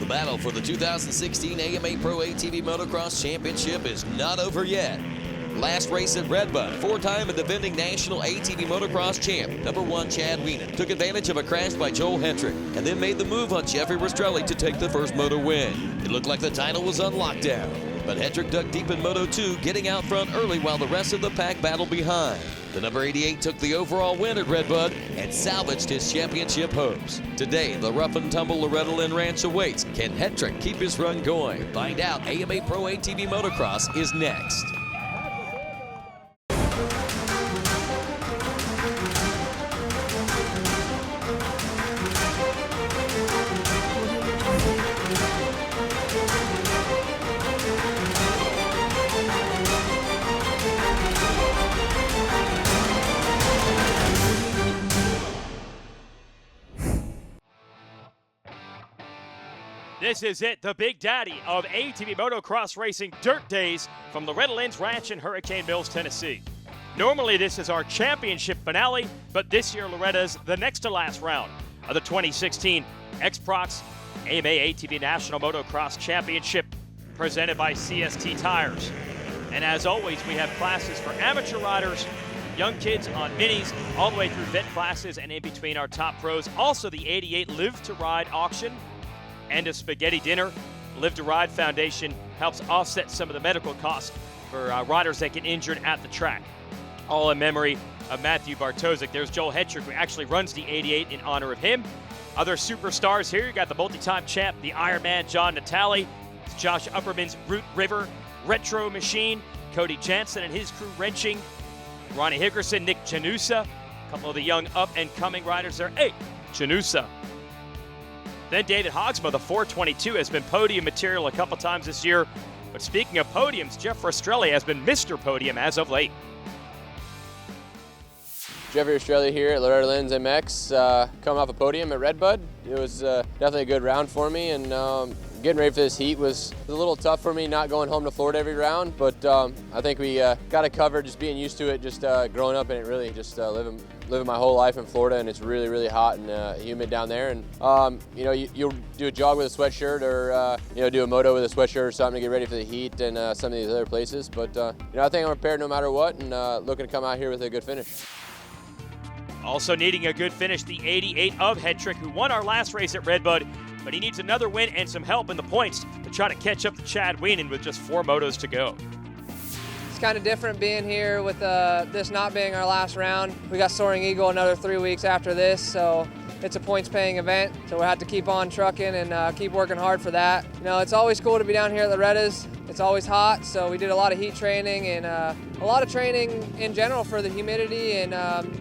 battle for the 2016 AMA Pro ATV Motocross Championship is not over yet. Last race at Redbud, four-time and defending national ATV Motocross champ, #1 Chad Wienen, took advantage of a crash by Joel Hetrick and then made the move on Jeffrey Rastrelli to take the first Moto win. It looked like the title was on lockdown, but Hetrick dug deep in Moto 2, getting out front early while the rest of the pack battled behind. The number 88 took the overall win at Redbud and salvaged his championship hopes. Today, the rough and tumble Loretta Lynn Ranch awaits. Can Hetrick keep his run going? Find out. AMA Pro ATV Motocross is next. This is it, the big daddy of ATV Motocross Racing Dirt Days from Loretta Lynn's Ranch in Hurricane Mills, Tennessee. Normally this is our championship finale, but this year Loretta's the next to last round of the 2016 X-Prox AMA ATV National Motocross Championship presented by CST Tires. And as always, we have classes for amateur riders, young kids on minis, all the way through vet classes and in between our top pros. Also the 88 Live to Ride auction and a spaghetti dinner. Live to Ride Foundation helps offset some of the medical costs for riders that get injured at the track. All in memory of Matthew Bartosik. There's Joel Hetrick, who actually runs the 88 in honor of him. Other superstars here, you got the multi-time champ, the Ironman John Natale, Josh Upperman's Root River Retro Machine, Cody Jansen and his crew wrenching, Ronnie Hickerson, Nick Janusa, a couple of the young up-and-coming riders there. Hey, Janusa. Then David Hogsma, the 422, has been podium material a couple times this year. But speaking of podiums, Jeff Rastrelli has been Mr. Podium as of late. Jeffrey Rastrelli here at Loretta Lynn's MX, coming off a podium at Redbud. It was definitely a good round for me, and getting ready for this heat was a little tough for me, not going home to Florida every round, but I think we got it covered, just being used to it, just growing up in it, really, just living my whole life in Florida, and it's really, really hot and humid down there. And you know, you'll do a jog with a sweatshirt, or you know, do a moto with a sweatshirt or something to get ready for the heat and some of these other places. But you know, I think I'm prepared no matter what, and looking to come out here with a good finish. Also needing a good finish, the 88 of Hetrick, who won our last race at Redbud, but he needs another win and some help in the points to try to catch up to Chad Wienen with just 4 motos to go. It's kind of different being here with this not being our last round. We got Soaring Eagle another 3 weeks after this, so it's a points-paying event. So we'll have to keep on trucking and keep working hard for that. You know, it's always cool to be down here at Loretta's. It's always hot, so we did a lot of heat training and a lot of training in general for the humidity and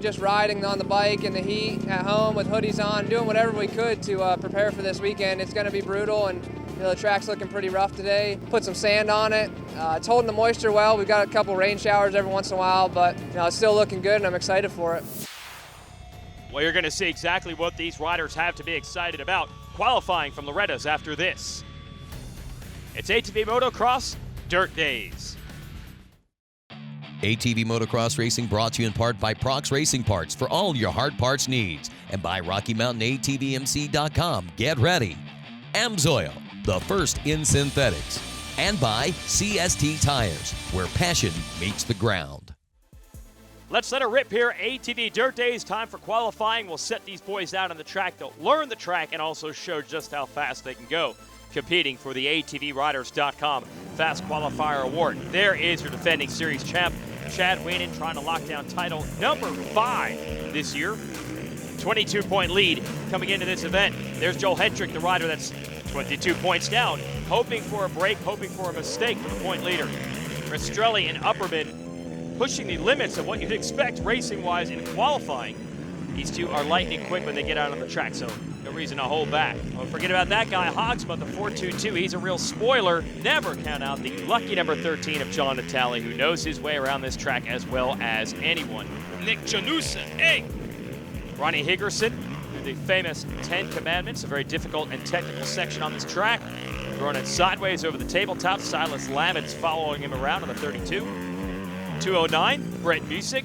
just riding on the bike in the heat at home with hoodies on, doing whatever we could to prepare for this weekend. It's going to be brutal, and you know, the track's looking pretty rough today. Put some sand on it. It's holding the moisture well. We've got a couple rain showers every once in a while, but you know, it's still looking good, and I'm excited for it. Well, you're going to see exactly what these riders have to be excited about qualifying from Loretta's after this. It's ATV Motocross Dirt Days. ATV Motocross Racing brought to you in part by Prox Racing Parts for all your hard parts needs, and by RockyMountainATVMC.com. Get ready. AMSOIL, the first in synthetics, and by CST Tires, where passion meets the ground. Let's let it rip here. ATV Dirt Days, time for qualifying. We'll set these boys out on the track. They'll learn the track and also show just how fast they can go, competing for the ATVRiders.com Fast Qualifier Award. There is your defending series champ, Chad Wienen, trying to lock down title number 5 this year. 22-point lead coming into this event. There's Joel Hetrick, the rider that's 22 points down, hoping for a break, hoping for a mistake for the point leader. Rastrelli and Upperman pushing the limits of what you'd expect racing-wise in qualifying. These two are lightning quick when they get out on the track, so no reason to hold back. Don't forget about that guy, Hogsma, the 422. He's a real spoiler. Never count out the lucky number 13 of John Natale, who knows his way around this track as well as anyone. Nick Janusa, hey! Ronnie Hickerson, the famous 10 Commandments, a very difficult and technical section on this track. Throwing it sideways over the tabletop. Silas Lammons following him around on the 32. 209, Brett Busick.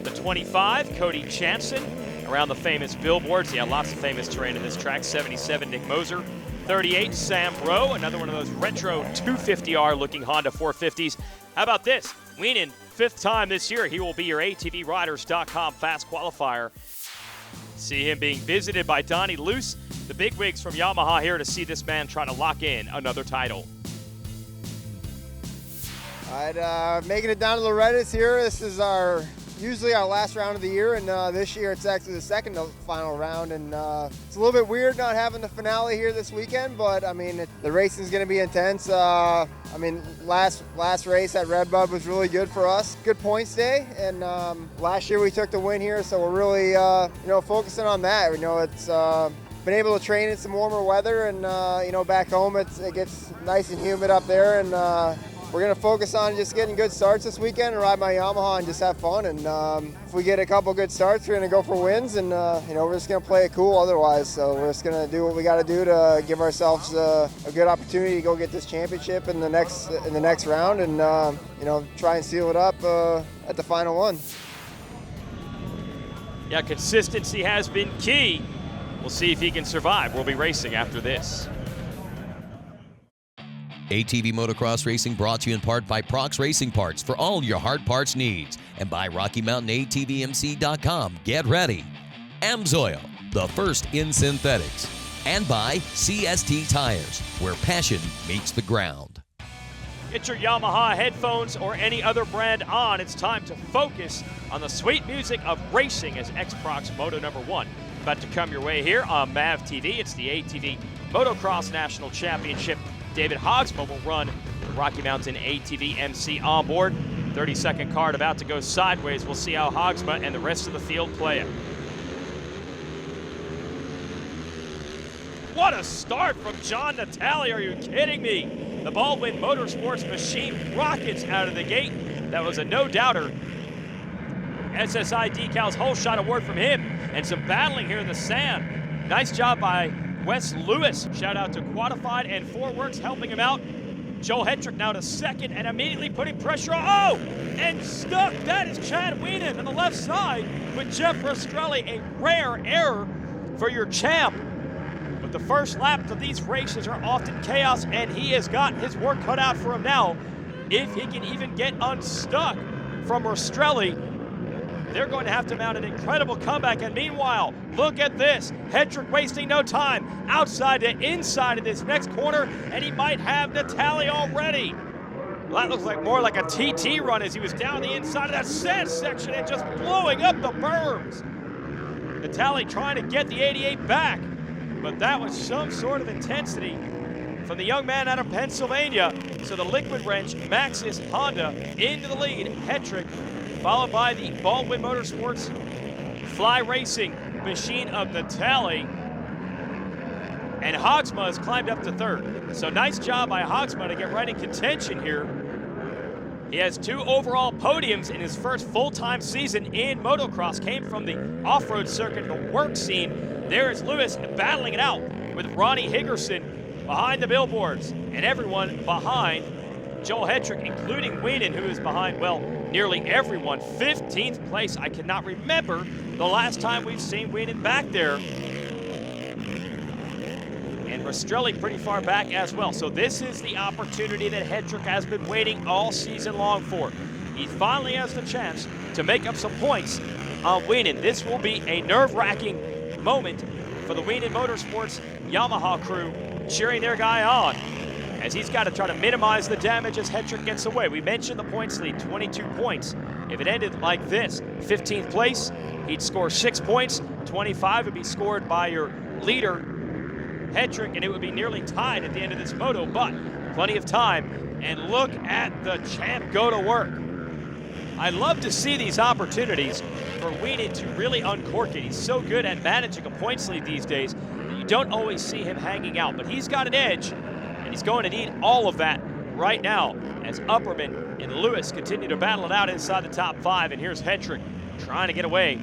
The 25, Cody Jansen. Around the famous billboards. Yeah, lots of famous terrain in this track. 77, Nick Moser. 38, Sam Rowe, another one of those retro 250R looking Honda 450s. How about this? Wienen, 5th time this year, he will be your ATVRiders.com fast qualifier. See him being visited by Donnie Luce, the bigwigs from Yamaha here to see this man try to lock in another title. All right, making it down to Loretta's here. This is usually our last round of the year, and this year it's actually the second to final round, and it's a little bit weird not having the finale here this weekend, but I mean, the racing is going to be intense. I mean, last race at Redbud was really good for us. Good points day, and last year we took the win here, so we're really focusing on that. It's been able to train in some warmer weather, and back home it gets nice and humid up there, and we're going to focus on just getting good starts this weekend and ride my Yamaha and just have fun. And if we get a couple good starts, we're going to go for wins, and we're just going to play it cool otherwise. So we're just going to do what we got to do to give ourselves a good opportunity to go get this championship in the next round, and try and seal it up at the final one. Yeah, consistency has been key. We'll see if he can survive. We'll be racing after this. ATV Motocross Racing brought to you in part by Prox Racing Parts for all your hard parts needs, and by RockyMountainATVMC.com. Get ready. AMSOIL, the first in synthetics. And by CST Tires, where passion meets the ground. Get your Yamaha headphones or any other brand on. It's time to focus on the sweet music of racing as X-Prox Moto #1. About to come your way here on MavTV. It's the ATV Motocross National Championship. David Hogsma will run the Rocky Mountain ATVMC onboard. 30-second card about to go sideways. We'll see how Hogsma and the rest of the field play it. What a start from John Natale, are you kidding me? The Baldwin Motorsports machine rockets out of the gate. That was a no-doubter. SSI Decals whole shot award from him, and some battling here in the sand. Nice job by Wes Lewis. Shout out to Quantified and 4Works helping him out. Joel Hetrick now to second and immediately putting pressure on. Oh, and stuck. That is Chad Wienen on the left side with Jeff Rastrelli. A rare error for your champ. But the first laps of these races are often chaos, and he has got his work cut out for him now. If he can even get unstuck from Rastrelli, they're going to have to mount an incredible comeback. And meanwhile, look at this. Hetrick wasting no time. Outside to inside of this next corner, and he might have Natale already. Well, that looks like more like a TT run as he was down the inside of that sand section and just blowing up the berms. Natale trying to get the 88 back, but that was some sort of intensity from the young man out of Pennsylvania. So the Liquid Wrench, Maxxis Honda, into the lead. Hetrick, followed by the Baldwin Motorsports Fly Racing machine of Natale. And Hogsma has climbed up to third. So nice job by Hogsma to get right in contention here. He has 2 overall podiums in his first full-time season in motocross. Came from the off-road circuit, the work scene. There is Lewis battling it out with Ronnie Higgerson behind the billboards. And everyone behind Joel Hetrick, including Wienen, who is behind, well, nearly everyone. 15th place. I cannot remember the last time we've seen Wienen back there. And Rastrelli pretty far back as well. So this is the opportunity that Hetrick has been waiting all season long for. He finally has the chance to make up some points on Wienen. This will be a nerve-wracking moment for the Wienen Motorsports Yamaha crew, cheering their guy on, as he's got to try to minimize the damage as Hetrick gets away. We mentioned the points lead, 22 points. If it ended like this, 15th place, he'd score 6 points. 25 would be scored by your leader, Hetrick, and it would be nearly tied at the end of this moto, but plenty of time. And look at the champ go to work. I love to see these opportunities for Wienen to really uncork it. He's so good at managing a points lead these days that you don't always see him hanging out, but he's got an edge. He's going to need all of that right now as Upperman and Lewis continue to battle it out inside the top 5. And here's Hetrick trying to get away.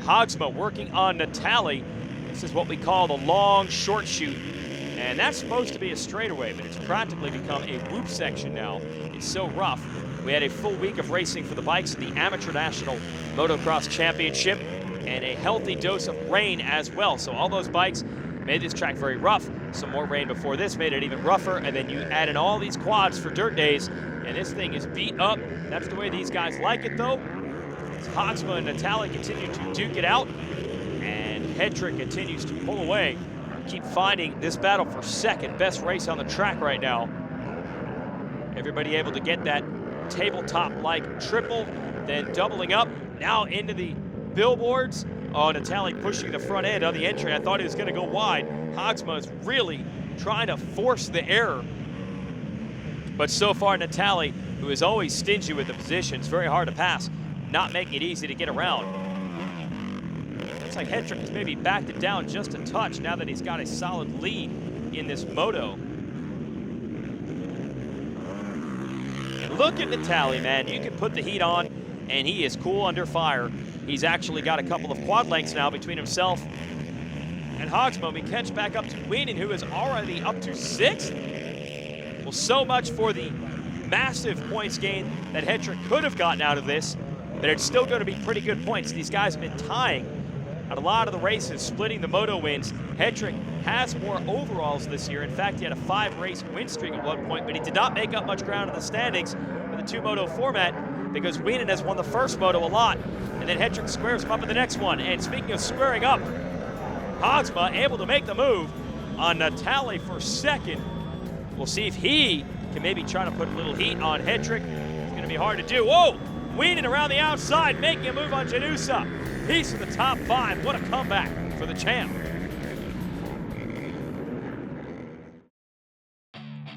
Hogsma working on Natale. This is what we call the long short shoot. And that's supposed to be a straightaway, but it's practically become a whoop section now. It's so rough. We had a full week of racing for the bikes at the Amateur National Motocross Championship. and a healthy dose of rain as well. So all those bikes made this track very rough. Some more rain before this made it even rougher, and then you add in all these quads for dirt days, and this thing is beat up. That's the way these guys like it, though. As Hogsma and Natali continue to duke it out, and Hedrick continues to pull away. Keep finding this battle for second best race on the track right now. Everybody able to get that tabletop-like triple, then doubling up, now into the billboards. Oh, Natali pushing the front end on the entry. I thought he was going to go wide. Hogsma is really trying to force the error. But so far, Natali, who is always stingy with the positions, very hard to pass, not making it easy to get around. Looks like Hedrick has maybe backed it down just a touch now that he's got a solid lead in this moto. Look at Natali, man. You can put the heat on, and he is cool under fire. He's actually got a couple of quad lengths now between himself and Hogsma. We catch back up to Wienen, who is already up to 6th. Well, so much for the massive points gain that Hedrick could have gotten out of this, but it's still going to be pretty good points. These guys have been tying at a lot of the races, splitting the moto wins. Hedrick has more overalls this year. In fact, he had a 5-race win streak at one point, but he did not make up much ground in the standings with the 2-moto format because Wienen has won the first moto a lot, and then Hedrick squares him up in the next one. And speaking of squaring up, Hogsma able to make the move on Natali for second. We'll see if he can maybe try to put a little heat on Hedrick. It's going to be hard to do. Whoa! Wienen around the outside, making a move on Janusa. He's to the top 5. What a comeback for the champ.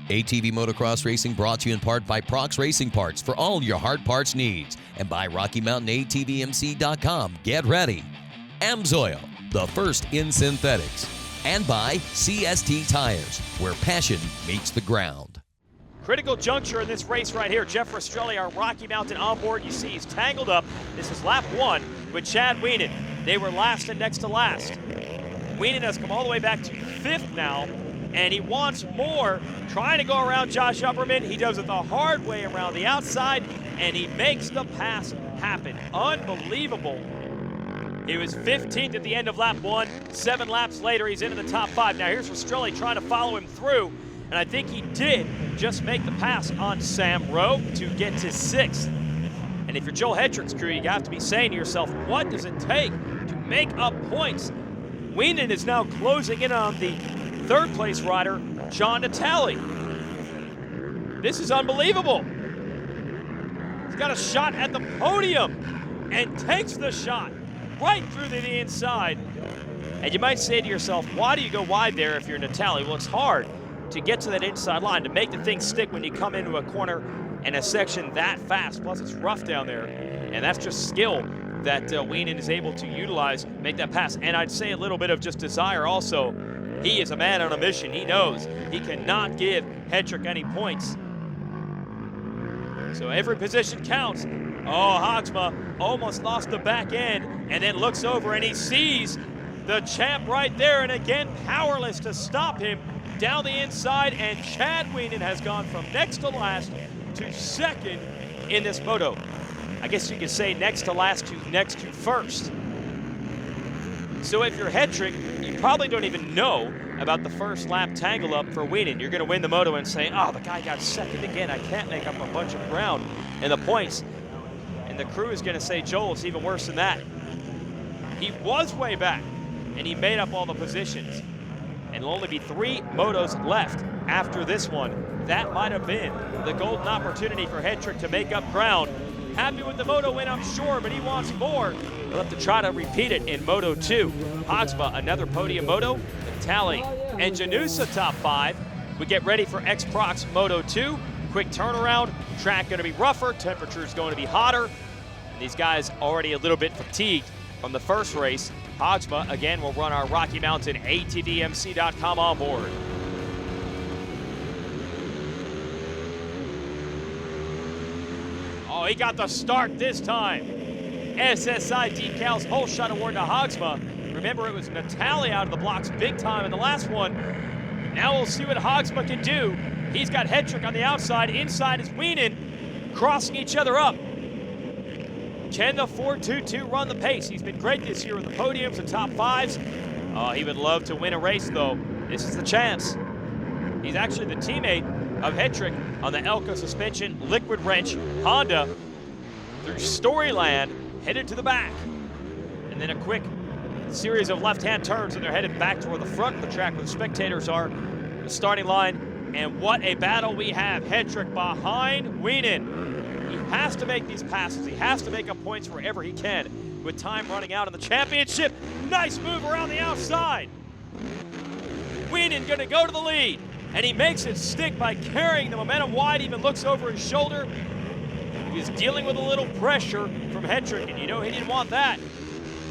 ATV Motocross Racing brought to you in part by Prox Racing Parts for all your hard parts needs, and by Rocky Mountain ATVMC.com. Get ready. Amsoil, the first in synthetics, and by CST Tires, where passion meets the ground. Critical juncture in this race right here. Jeff Rastrelli, our Rocky Mountain onboard. You see he's tangled up. This is lap 1 with Chad Wienen. They were last and next to last. Wienen has come all the way back to 5th now, and he wants more. Trying to go around Josh Upperman. He does it the hard way around the outside, and he makes the pass happen. Unbelievable. He was 15th at the end of lap 1. 7 laps later, he's into the top 5. Now here's Rastrelli trying to follow him through, and I think he did just make the pass on Sam Rowe to get to 6th. And if you're Joel Hedrick's crew, you have to be saying to yourself, what does it take to make up points? Wienen is now closing in on the 3rd place rider, John Natali. This is unbelievable. He's got a shot at the podium and takes the shot right through the inside. And you might say to yourself, why do you go wide there if you're Natali? Well, it's hard to get to that inside line, to make the thing stick when you come into a corner and a section that fast. Plus, it's rough down there. And that's just skill that Wienen is able to utilize, make that pass. And I'd say a little bit of just desire also. He is a man on a mission. He knows he cannot give Hedrick any points. So every position counts. Oh, Hogsma almost lost the back end and then looks over and he sees the champ right there, and again, powerless to stop him down the inside, and Chad Wienen has gone from next to last to 2nd in this moto. I guess you could say next to last to next to 1st. So if you're Hedrick, you probably don't even know about the first lap tangle up for Wienen. You're going to win the moto and say, oh, the guy got 2nd again. I can't make up a bunch of ground in the points. And the crew is going to say, Joel, it's even worse than that. He was way back, and he made up all the positions. And there'll only be 3 motos left after this one. That might have been the golden opportunity for Hedrick to make up ground. Happy with the moto win, I'm sure, but he wants more. He'll have to try to repeat it in Moto 2. Hogsma, another podium moto. Natali and Janusa top 5. We get ready for X-Prox Moto 2. Quick turnaround. Track going to be rougher. Temperature's going to be hotter. And these guys already a little bit fatigued from the first race. Hogsma, again, will run our Rocky Mountain ATVMC.com onboard. Oh, he got the start this time. SSI decals, whole shot award to Hogsma. Remember, it was Natali out of the blocks big time in the last one. Now we'll see what Hogsma can do. He's got Hedrick on the outside. Inside is Wienen, crossing each other up. Can the 4.22 run the pace? He's been great this year with the podiums and top fives. He would love to win a race, though. This is the chance. He's actually the teammate of Hetrick on the Elko suspension liquid wrench Honda through Storyland, headed to the back. And then a quick series of left-hand turns, and they're headed back to where the front of the track where the spectators are, the starting line. And what a battle we have. Hetrick behind Wienen. He has to make these passes. He has to make up points wherever he can with time running out in the championship. Nice move around the outside. Wienen gonna go to the lead, and he makes it stick by carrying the momentum wide, even looks over his shoulder. He was dealing with a little pressure from Hetrick, and you know he didn't want that.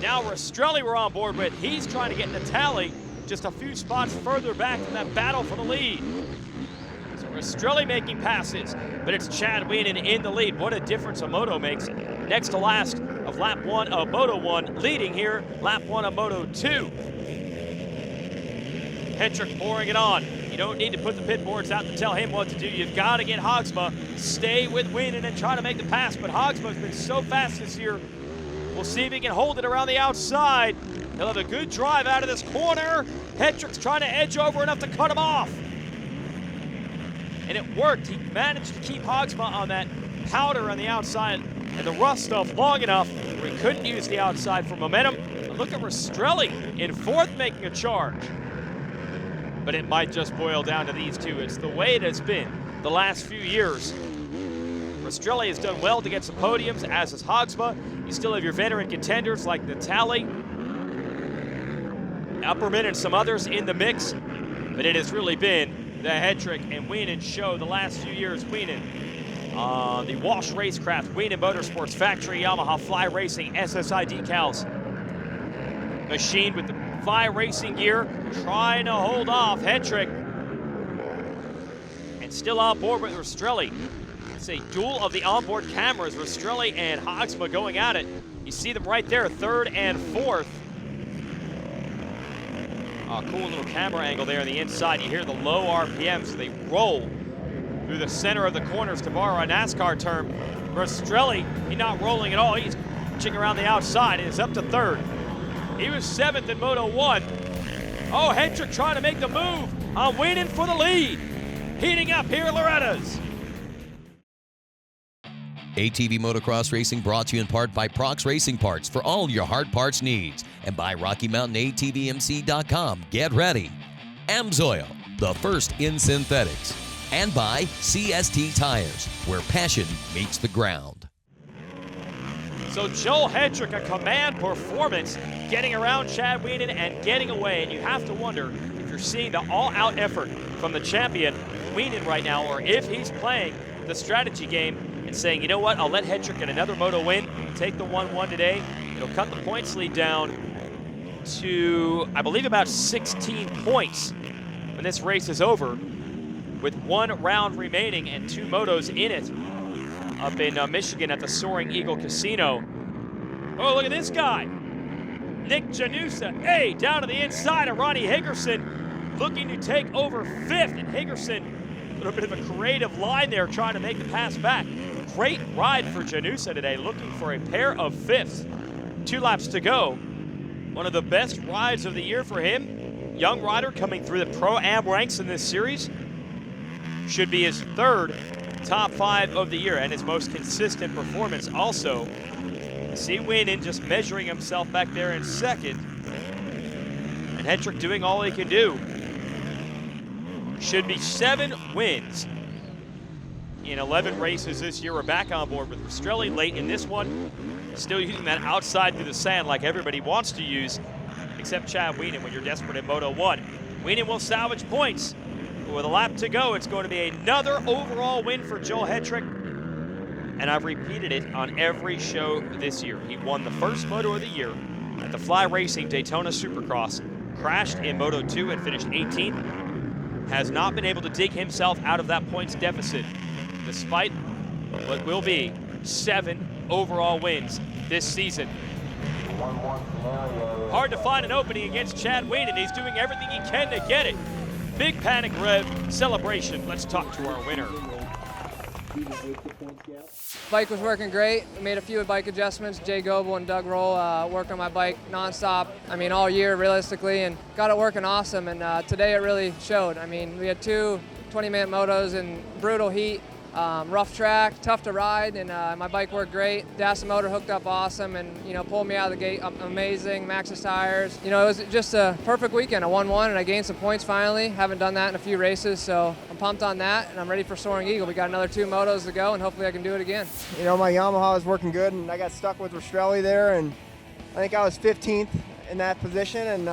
Now Rastrelli we're on board with. He's trying to get in the tally just a few spots further back from that battle for the lead. So Rastrelli making passes, but it's Chad Wienen in the lead. What a difference a Moto makes. Next to last of lap 1 of Moto 1, leading here lap 1 of Moto 2. Hetrick pouring it on. You don't need to put the pit boards out to tell him what to do. You've got to get Hogsma, stay with Wienen and try to make the pass, but Hogsma's been so fast this year. We'll see if he can hold it around the outside. He'll have a good drive out of this corner. Hetrick's trying to edge over enough to cut him off. And it worked. He managed to keep Hogsma on that powder on the outside and the rough stuff long enough where he couldn't use the outside for momentum. But look at Rastrelli in fourth making a charge. But it might just boil down to these two. It's the way it has been the last few years. Rastrelli has done well to get some podiums, as has Hogsma. You still have your veteran contenders like Natali, Upperman, and some others in the mix. But it has really been the Hetrick and Wienen show the last few years. Wienen on the Walsh Racecraft, Wienen Motorsports Factory, Yamaha Fly Racing, SSI decals. Machined with the Fly Racing gear, trying to hold off Hetrick. And still on board with Rastrelli. It's a duel of the onboard cameras, Rastrelli and Hogsma going at it. You see them right there, third and fourth. Cool little camera angle there on the inside. You hear the low RPMs. They roll through the center of the corners, to borrow a NASCAR term. Rastrelli, he's not rolling at all. He's pitching around the outside, and it's up to third. He was 7th in Moto 1. Oh, Hetrick trying to make the move on Wienen for the lead. Heating up here at Loretta's. ATV Motocross Racing brought to you in part by Prox Racing Parts for all your hard parts needs, and by RockyMountainATVMC.com. Get ready. Amsoil, the first in synthetics, and by CST Tires, where passion meets the ground. So Joel Hetrick, a command performance, getting around Chad Wienen and getting away. And you have to wonder if you're seeing the all-out effort from the champion Wienen right now, or if he's playing the strategy game and saying, you know what, I'll let Hetrick get another Moto win, take the 1-1 today. It'll cut the points lead down to, I believe, about 16 points when this race is over, with 1 round remaining and 2 motos in it up in Michigan at the Soaring Eagle Casino. Oh, look at this guy. Nick Janusa, hey, down to the inside of Ronnie Higgerson, looking to take over 5th, and Higgerson, a little bit of a creative line there, trying to make the pass back. Great ride for Janusa today, looking for a pair of 5ths. 2 laps to go. One of the best rides of the year for him. Young rider coming through the Pro-Am ranks in this series. Should be his 3rd top 5 of the year, and his most consistent performance also. See Wienen just measuring himself back there in 2nd. And Hetrick doing all he can do. Should be 7 wins in 11 races this year. We're back on board with Rastrelli late in this one. Still using that outside through the sand like everybody wants to use, except Chad Wienen when you're desperate in Moto 1. Wienen will salvage points. With a lap to go, it's going to be another overall win for Joel Hetrick. And I've repeated it on every show this year. He won the first Moto of the year at the Fly Racing Daytona Supercross, crashed in Moto 2 and finished 18th. Has not been able to dig himself out of that points deficit, despite what will be 7 overall wins this season. Hard to find an opening against Chad Wienen. He's doing everything he can to get it. Big Panic Rev celebration. Let's talk to our winner. Bike was working great. I made a few bike adjustments. Jay Goebel and Doug Roll worked on my bike nonstop, I mean all year realistically, and got it working awesome, and today it really showed. I mean, we had two 20-minute motos in brutal heat, rough track, tough to ride, and my bike worked great. DAS motor hooked up awesome, and pulled me out of the gate amazing. Maxxis tires. It was just a perfect weekend. I won one, and I gained some points finally. Haven't done that in a few races, so I'm pumped on that, and I'm ready for Soaring Eagle. We got another 2 motos to go, and hopefully I can do it again. My Yamaha is working good, and I got stuck with Rastrelli there, and I think I was 15th in that position, and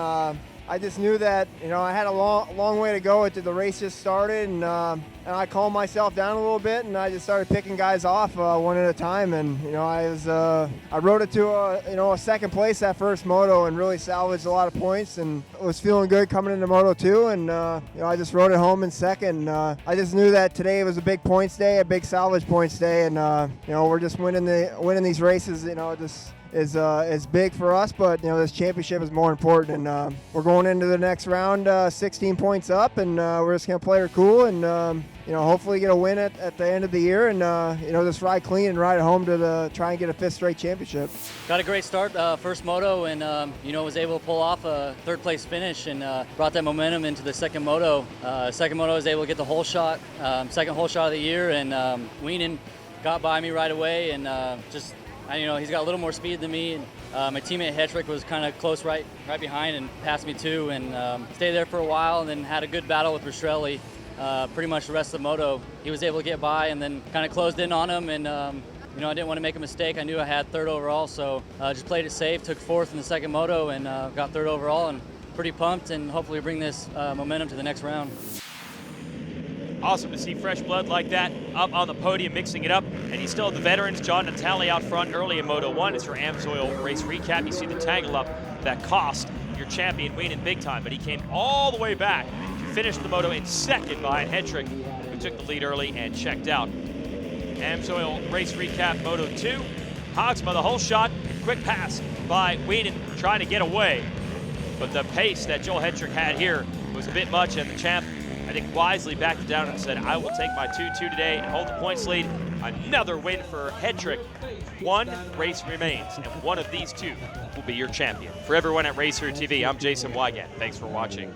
I just knew that I had a long way to go until the race just started, and I calmed myself down a little bit, and I just started picking guys off one at a time, and I rode it to a second place that first moto and really salvaged a lot of points, and was feeling good coming into Moto 2, and I just rode it home in second. I just knew that today was a big points day, a big salvage points day, and we're just winning these races. Is big for us, but this championship is more important, and we're going into the next round 16 points up, and we're just gonna play her cool, and hopefully get a win at the end of the year, and just ride clean and ride it home to try and get a 5th straight championship. Got a great start, first moto, and was able to pull off a 3rd place finish, and brought that momentum into the second moto. Second moto, I was able to get the hole shot, second hole shot of the year, and Wienen got by me right away, and he's got a little more speed than me. And my teammate Hetrick was kind of close right behind and passed me too, and stayed there for a while, and then had a good battle with Rastrelli. Pretty much the rest of the moto, he was able to get by, and then kind of closed in on him, and I didn't want to make a mistake. I knew I had 3rd overall, so just played it safe, took 4th in the second moto, and got 3rd overall, and pretty pumped, and hopefully bring this momentum to the next round. Awesome to see fresh blood like that up on the podium, mixing it up. And you still have the veterans, John Natale out front early in Moto 1. It's your AMSOIL race recap. You see the tangle up that cost your champion Wienen big time, but he came all the way back to finish the Moto in second behind Hetrick, who took the lead early and checked out. AMSOIL race recap Moto 2. Hogsma, the whole shot, quick pass by Wienen trying to get away. But the pace that Joel Hetrick had here was a bit much, and the champ, I think, wisely backed it down and said, I will take my 2-2 today and hold the points lead. Another win for Hetrick. 1 race remains, and one of these 2 will be your champion. For everyone at RacerTV, I'm Jason Wygant. Thanks for watching.